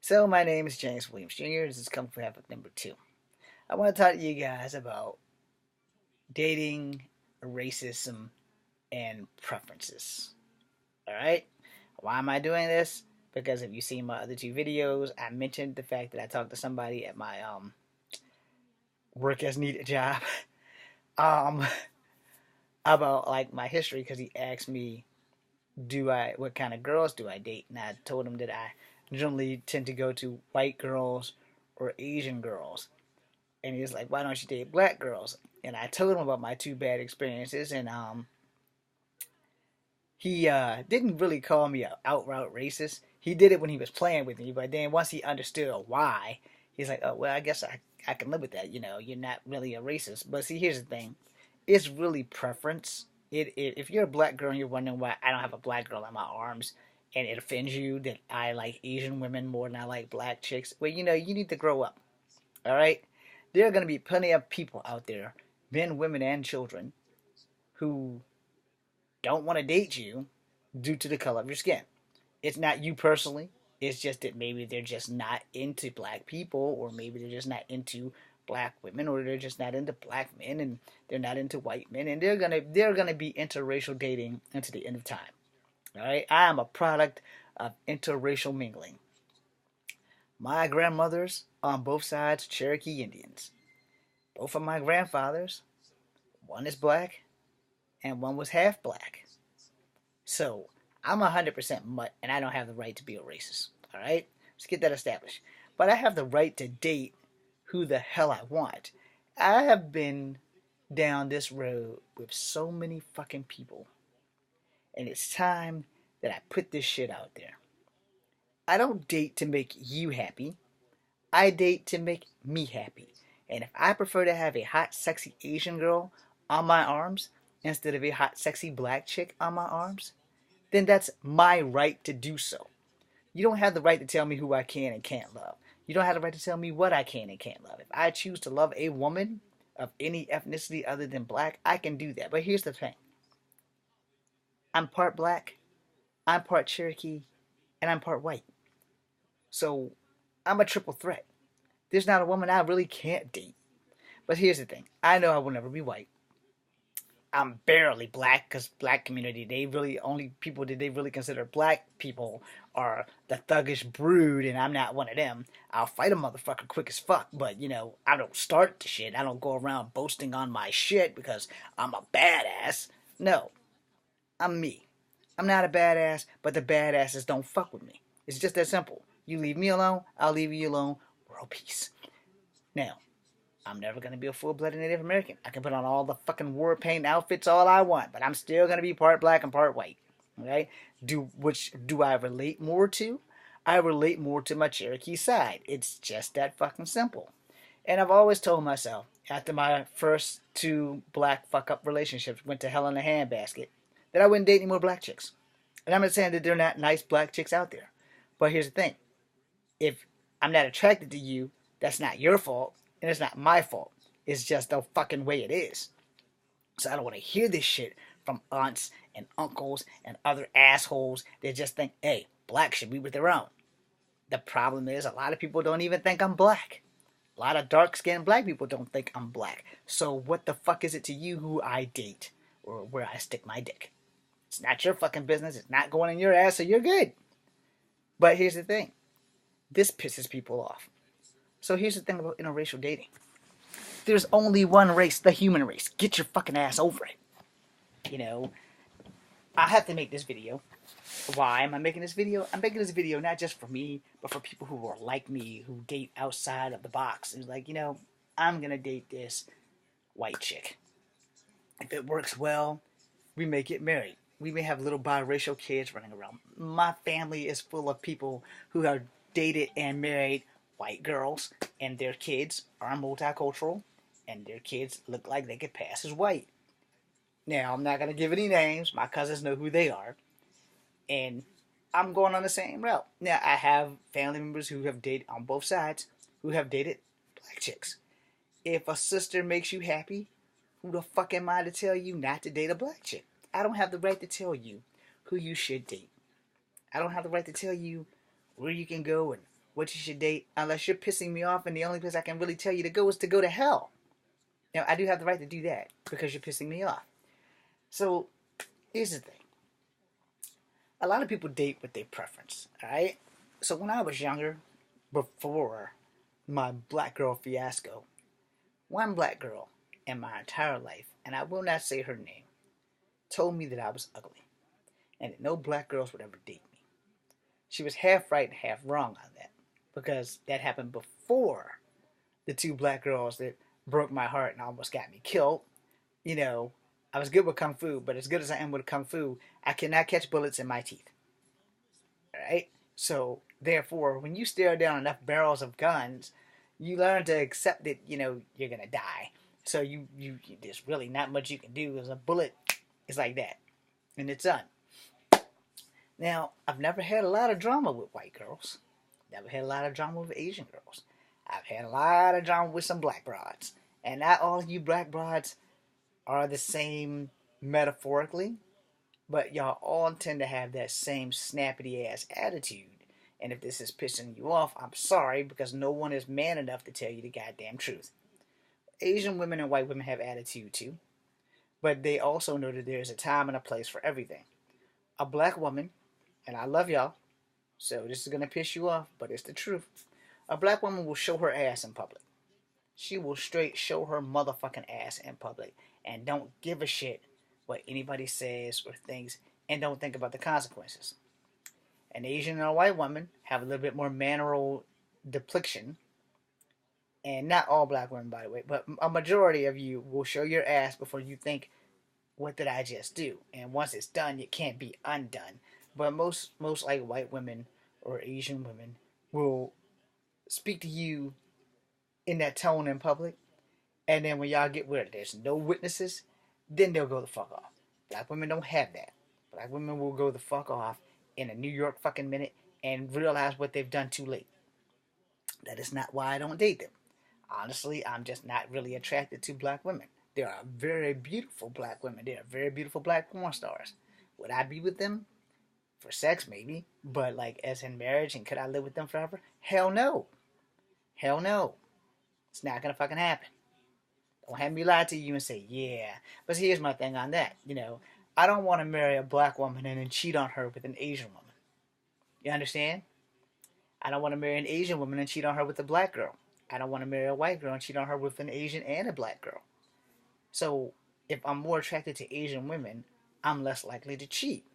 So my name is James Williams Jr. This is Kung Fu Habit number 2. I want to talk to you guys about dating, racism, and preferences. Alright? Why am I doing this? Because if you've seen my other two videos, I mentioned the fact that I talked to somebody at my work as needed job um about like my history because he asked me what kind of girls do I date, and I told him that I generally tend to go to white girls or Asian girls. And he was like, "Why don't you date black girls?" And I told him about my two bad experiences, and he didn't really call me a outright racist. He did it when he was playing with me, but then once he understood why, he's like, "Oh well, I guess I can live with that. You know, you're not really a racist." But see, here's the thing: it's really preference. If you're a black girl and you're wondering why I don't have a black girl in my arms, and it offends you that I like Asian women more than I like black chicks, well, you need to grow up. All right, there are going to be plenty of people out there, men, women, and children, who don't want to date you due to the color of your skin. It's not you personally. It's just that maybe they're just not into black people, or maybe they're just not into black women, or they're just not into black men, and they're not into white men, and they're gonna be interracial dating until the end of time. All right, I am a product of interracial mingling. My grandmothers on both sides Cherokee Indians. Both of my grandfathers, one is black and one was half black. So I'm 100% mutt, and I don't have the right to be a racist. All right, let's get that established. But I have the right to date who the hell I want. I have been down this road with so many fucking people, and it's time that I put this shit out there. I don't date to make you happy. I date to make me happy. And if I prefer to have a hot, sexy Asian girl on my arms instead of a hot, sexy black chick on my arms, then that's my right to do so. You don't have the right to tell me who I can and can't love. You don't have the right to tell me what I can and can't love. If I choose to love a woman of any ethnicity other than black, I can do that. But here's the thing: I'm part black, I'm part Cherokee, and I'm part white. So I'm a triple threat. There's not a woman I really can't date. But here's the thing: I know I will never be white. I'm barely black because black community, they really, only people that they really consider black people are the thuggish brood, and I'm not one of them. I'll fight a motherfucker quick as fuck, but I don't start the shit. I don't go around boasting on my shit because I'm a badass. No, I'm me. I'm not a badass, but the badasses don't fuck with me. It's just that simple. You leave me alone, I'll leave you alone. World peace. Now, I'm never going to be a full-blooded Native American. I can put on all the fucking war paint outfits all I want, but I'm still going to be part black and part white. Okay? Which do I relate more to? I relate more to my Cherokee side. It's just that fucking simple. And I've always told myself, after my first two black fuck-up relationships went to hell in a handbasket, that I wouldn't date any more black chicks. And I'm not saying that they're not nice black chicks out there. But here's the thing. If I'm not attracted to you, that's not your fault. And it's not my fault. It's just the fucking way it is. So I don't want to hear this shit from aunts and uncles and other assholes that just think, hey, black should be with their own. The problem is a lot of people don't even think I'm black. A lot of dark-skinned black people don't think I'm black. So what the fuck is it to you who I date or where I stick my dick? It's not your fucking business. It's not going in your ass, so you're good. But here's the thing. This pisses people off. So here's the thing about interracial dating. There's only one race, the human race. Get your fucking ass over it. I have to make this video. Why am I making this video? I'm making this video not just for me, but for people who are like me, who date outside of the box. It's like, I'm going to date this white chick. If it works well, we may get married. We may have little biracial kids running around. My family is full of people who have dated and married white girls, and their kids are multicultural, and their kids look like they could pass as white. Now, I'm not going to give any names. My cousins know who they are. And I'm going on the same route. Now, I have family members who have dated on both sides, who have dated black chicks. If a sister makes you happy, who the fuck am I to tell you not to date a black chick? I don't have the right to tell you who you should date. I don't have the right to tell you where you can go and what you should date unless you're pissing me off, and the only place I can really tell you to go is to go to hell. Now, I do have the right to do that because you're pissing me off. So, here's the thing. A lot of people date with their preference, alright? So, when I was younger, before my black girl fiasco, one black girl in my entire life, and I will not say her name, told me that I was ugly and that no black girls would ever date me. She was half right and half wrong on that because that happened before the two black girls that broke my heart and almost got me killed. You know, I was good with kung fu, but as good as I am with kung fu, I cannot catch bullets in my teeth. Right? So, therefore, when you stare down enough barrels of guns, you learn to accept that, you're going to die. So, there's really not much you can do. As a bullet is like that. And it's done. Now, I've never had a lot of drama with white girls. Never had a lot of drama with Asian girls. I've had a lot of drama with some black broads. And not all of you black broads are the same metaphorically, but y'all all tend to have that same snappity ass attitude. And if this is pissing you off, I'm sorry, because no one is man enough to tell you the goddamn truth. Asian women and white women have attitude too, but they also know that there's a time and a place for everything. A black woman, and I love y'all, so this is going to piss you off, but it's the truth. A black woman will show her ass in public. She will straight show her motherfucking ass in public and don't give a shit what anybody says or thinks and don't think about the consequences. An Asian and a white woman have a little bit more manneral depiction, and not all black women, by the way, but a majority of you will show your ass before you think, what did I just do? And once it's done, it can't be undone. But most like white women or Asian women will speak to you in that tone in public, and then when y'all get where there's no witnesses, then they'll go the fuck off. Black women don't have that. Black women will go the fuck off in a New York fucking minute and realize what they've done too late. That is not why I don't date them. Honestly, I'm just not really attracted to black women. There are very beautiful black women. There are very beautiful black porn stars. Would I be with them? For sex, maybe. But like as in marriage, and could I live with them forever? Hell no. Hell no. It's not gonna fucking happen. Don't have me lie to you and say, yeah. But here's my thing on that. I don't want to marry a black woman and then cheat on her with an Asian woman. You understand? I don't want to marry an Asian woman and cheat on her with a black girl. I don't want to marry a white girl and cheat on her with an Asian and a black girl. So, if I'm more attracted to Asian women, I'm less likely to cheat.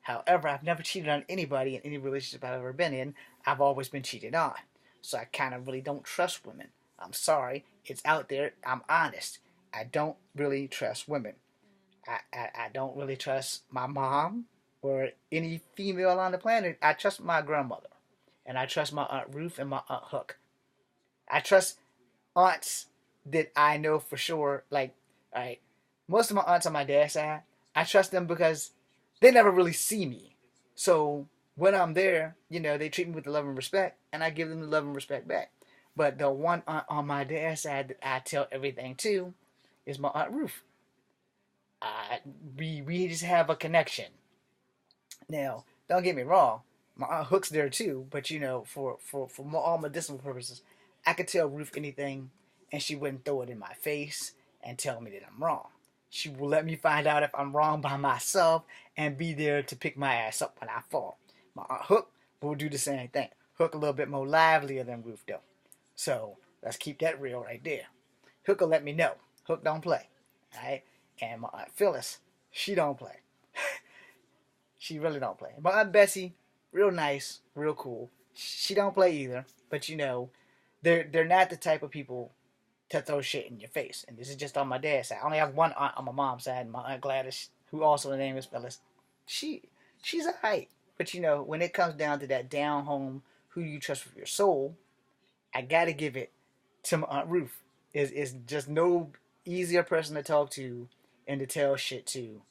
However, I've never cheated on anybody in any relationship I've ever been in. I've always been cheated on. So I kind of really don't trust women. I'm sorry. It's out there. I'm honest. I don't really trust women. I don't really trust my mom or any female on the planet. I trust my grandmother. And I trust my Aunt Ruth and my Aunt Hook. I trust aunts that I know for sure. Like, alright, most of my aunts on my dad's side, I trust them because they never really see me. So when I'm there, they treat me with the love and respect, and I give them the love and respect back. But the one aunt on my dad's side that I tell everything to is my Aunt Ruth. We just have a connection. Now, don't get me wrong, my Aunt Hook's there too, but for all medicinal purposes, I could tell Ruth anything, and she wouldn't throw it in my face and tell me that I'm wrong. She will let me find out if I'm wrong by myself and be there to pick my ass up when I fall. My Aunt Hook will do the same thing. Hook a little bit more livelier than Ruth though. So let's keep that real right there. Hook will let me know. Hook don't play. Alright? And my Aunt Phyllis, she don't play. She really don't play. My Aunt Bessie, real nice, real cool. She don't play either. But they're not the type of people to throw shit in your face. And this is just on my dad's side. I only have one aunt on my mom's side, my Aunt Gladys, who also the name is Phyllis. She's alright. But when it comes down to that down home, who you trust with your soul, I gotta give it to my Aunt Ruth. Is just no easier person to talk to and to tell shit to.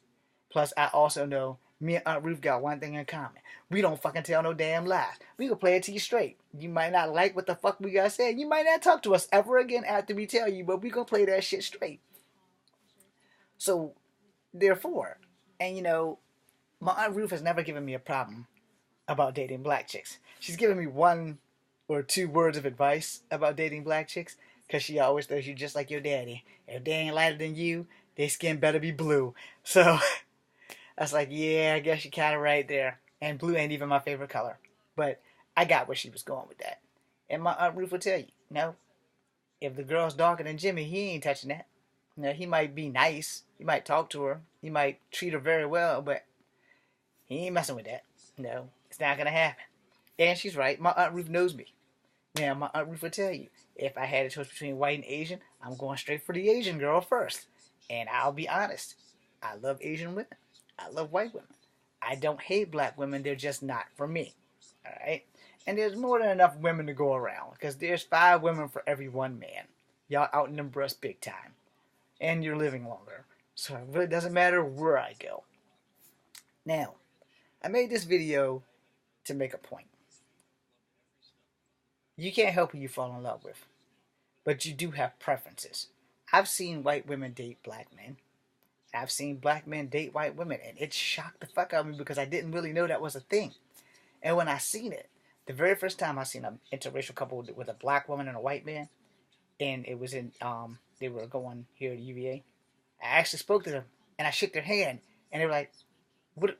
Plus, I also know me and Aunt Ruth got one thing in common. We don't fucking tell no damn lies. We can play it to you straight. You might not like what the fuck we got said. You might not talk to us ever again after we tell you, but we gonna play that shit straight. So, therefore, and my Aunt Ruth has never given me a problem about dating black chicks. She's given me one or 2 words of advice about dating black chicks, because she always throws you just like your daddy. If they ain't lighter than you, their skin better be blue. So I was like, yeah, I guess you're kind of right there. And blue ain't even my favorite color. But I got where she was going with that. And my Aunt Ruth will tell you, no, if the girl's darker than Jimmy, he ain't touching that. Now, he might be nice. He might talk to her. He might treat her very well, but he ain't messing with that. No, it's not going to happen. And she's right. My Aunt Ruth knows me. Now, my Aunt Ruth will tell you, if I had a choice between white and Asian, I'm going straight for the Asian girl first. And I'll be honest, I love Asian women. I love white women. I don't hate black women. They're just not for me. All right? And there's more than enough women to go around, because there's 5 women for every 1 man. Y'all outnumber us big time. And you're living longer. So it really doesn't matter where I go. Now, I made this video to make a point. You can't help who you fall in love with, but you do have preferences. I've seen white women date black men. I've seen black men date white women, and it shocked the fuck out of me because I didn't really know that was a thing. And when I seen it, the very first time I seen an interracial couple with a black woman and a white man, and it was in they were going here at UVA. I actually spoke to them and I shook their hand, and they were like,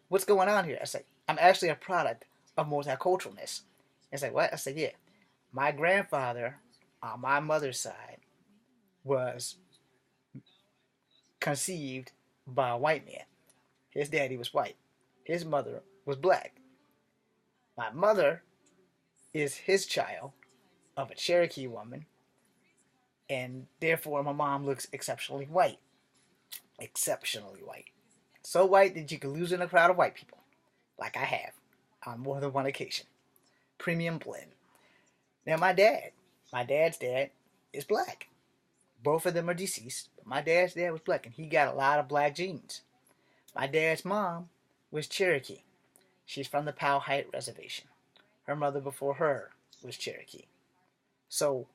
"What's going on here?" I said, "I'm actually a product of multiculturalness." It's like, "What?" I said, "Yeah, my grandfather on my mother's side was conceived by a white man. His daddy was white. His mother was black. My mother is his child of a Cherokee woman, and therefore my mom looks exceptionally white. Exceptionally white. So white that you can lose in a crowd of white people, like I have on more than one occasion. Premium blend." Now my dad's dad is black. Both of them are deceased, but my dad's dad was black, and he got a lot of black genes. My dad's mom was Cherokee. She's from the Powhite Reservation. Her mother before her was Cherokee. So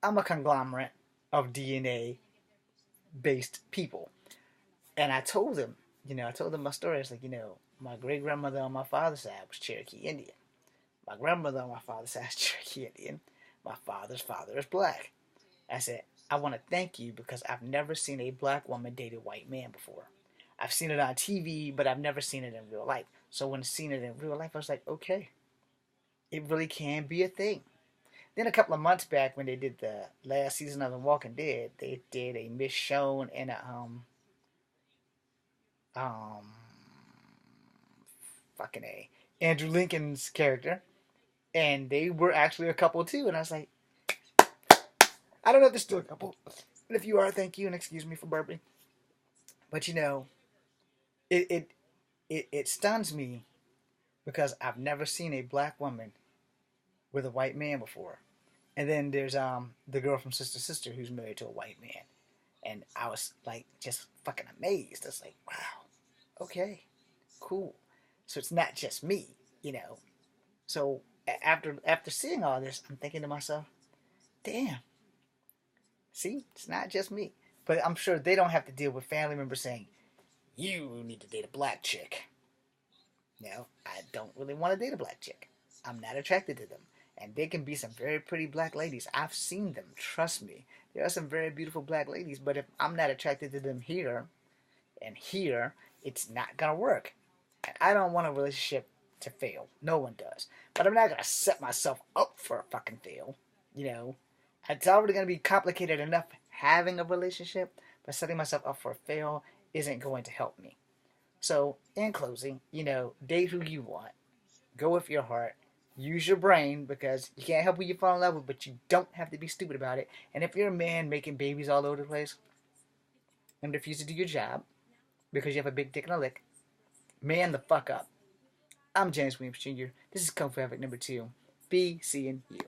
I'm a conglomerate of DNA based people. And I told them, I told them my story. It's like, my great grandmother on my father's side was Cherokee Indian. My grandmother on my father's side is Cherokee Indian. My father's father is black. I said, I want to thank you because I've never seen a black woman date a white man before. I've seen it on TV, but I've never seen it in real life. So when I seen it in real life, I was like, okay, it really can be a thing. Then a couple of months back, when they did the last season of The Walking Dead, they did a Michonne and a um fucking a Andrew Lincoln's character, and they were actually a couple too. And I was like, I don't know if they're still a couple, and if you are, thank you and excuse me for burping. But it it it stuns me because I've never seen a black woman with a white man before. And then there's the girl from Sister Sister who's married to a white man, and I was like just fucking amazed. It's like, wow, okay, cool. So it's not just me. So after seeing all this, I'm thinking to myself, damn, see, it's not just me. But I'm sure they don't have to deal with family members saying, you need to date a black chick. No, I don't really want to date a black chick. I'm not attracted to them. And they can be some very pretty black ladies. I've seen them, trust me. There are some very beautiful black ladies, but if I'm not attracted to them here and here, it's not going to work. And I don't want a relationship to fail. No one does. But I'm not going to set myself up for a fucking fail. It's already going to be complicated enough having a relationship, but setting myself up for a fail isn't going to help me. So, in closing, date who you want. Go with your heart. Use your brain, because you can't help who you fall in love with, but you don't have to be stupid about it. And if you're a man making babies all over the place and refuse to do your job because you have a big dick and a lick, man the fuck up. I'm James Williams Jr. This is Kung Fu Havoc number 2. Be seeing you.